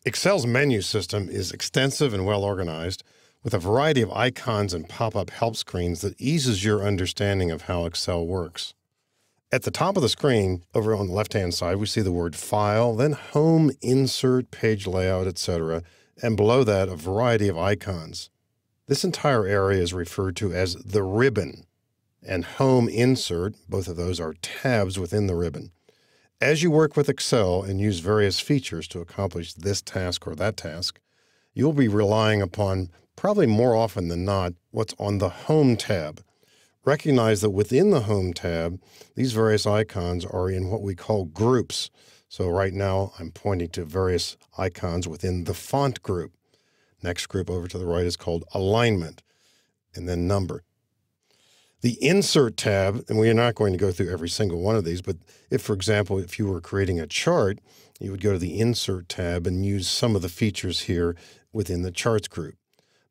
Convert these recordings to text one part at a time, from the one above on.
Excel's menu system is extensive and well organized, with a variety of icons and pop-up help screens that eases your understanding of how Excel works. At the top of the screen, over on the left-hand side, we see the word File, then Home, Insert, Page Layout, etc., and below that, a variety of icons. This entire area is referred to as the ribbon, and Home, Insert, both of those are tabs within the ribbon. As you work with Excel and use various features to accomplish this task or that task, you'll be relying upon, probably more often than not, what's on the Home tab. Recognize that within the Home tab, these various icons are in what we call groups. So right now, I'm pointing to various icons within the Font group. Next group over to the right is called Alignment, and then Number. The Insert tab, and we are not going to go through every single one of these, but if, for example, if you were creating a chart, you would go to the Insert tab and use some of the features here within the Charts group.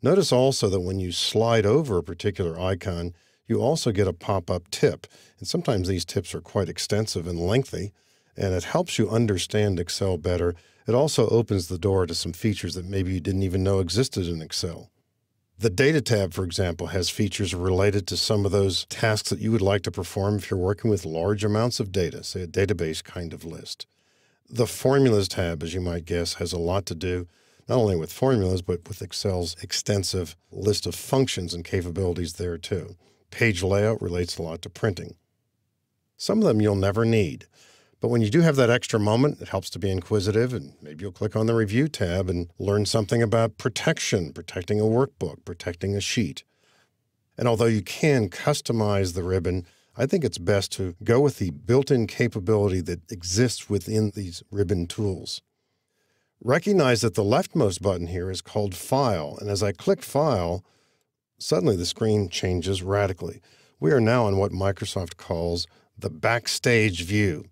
Notice also that when you slide over a particular icon, you also get a pop-up tip. And sometimes these tips are quite extensive and lengthy, and it helps you understand Excel better. It also opens the door to some features that maybe you didn't even know existed in Excel. The Data tab, for example, has features related to some of those tasks that you would like to perform if you're working with large amounts of data, say a database kind of list. The Formulas tab, as you might guess, has a lot to do not only with formulas, but with Excel's extensive list of functions and capabilities there too. Page layout relates a lot to printing. Some of them you'll never need, but when you do have that extra moment, it helps to be inquisitive, and maybe you'll click on the Review tab and learn something about protection, protecting a workbook, protecting a sheet. And although you can customize the ribbon, I think it's best to go with the built-in capability that exists within these ribbon tools. Recognize that the leftmost button here is called File, and as I click File, suddenly the screen changes radically. We are now in what Microsoft calls the backstage view.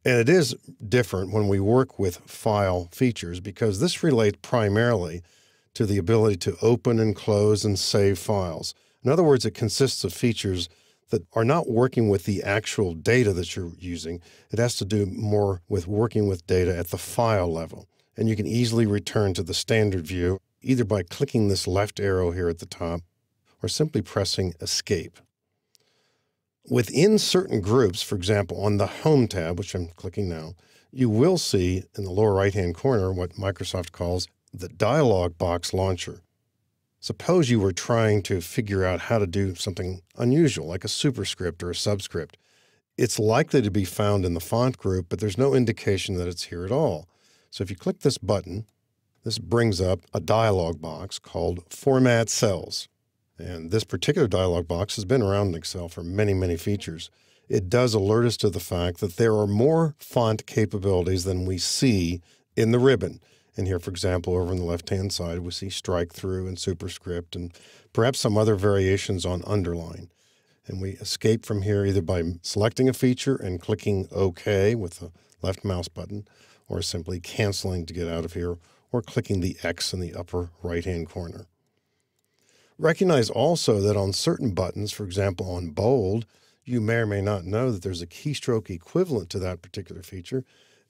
And it is different when we work with file features because this relates primarily to the ability to open and close and save files. In other words, it consists of features that are not working with the actual data that you're using. It has to do more with working with data at the file level. And you can easily return to the standard view either by clicking this left arrow here at the top or simply pressing Escape. Within certain groups, for example, on the Home tab, which I'm clicking now, you will see in the lower right-hand corner what Microsoft calls the dialog box launcher. Suppose you were trying to figure out how to do something unusual, like a superscript or a subscript. It's likely to be found in the Font group, but there's no indication that it's here at all. So if you click this button, this brings up a dialog box called Format Cells. And this particular dialog box has been around in Excel for many, many features. It does alert us to the fact that there are more font capabilities than we see in the ribbon. And here, for example, over on the left-hand side, we see strike through and superscript and perhaps some other variations on underline. And we escape from here either by selecting a feature and clicking OK with the left mouse button, or simply canceling to get out of here, or clicking the X in the upper right-hand corner. Recognize also that on certain buttons, for example on Bold, you may or may not know that there's a keystroke equivalent to that particular feature.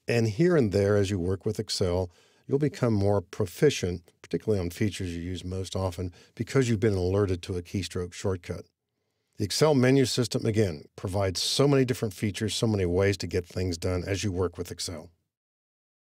And here and there, as you work with Excel, you'll become more proficient, particularly on features you use most often, because you've been alerted to a keystroke shortcut. The Excel menu system, again, provides so many different features, so many ways to get things done as you work with Excel.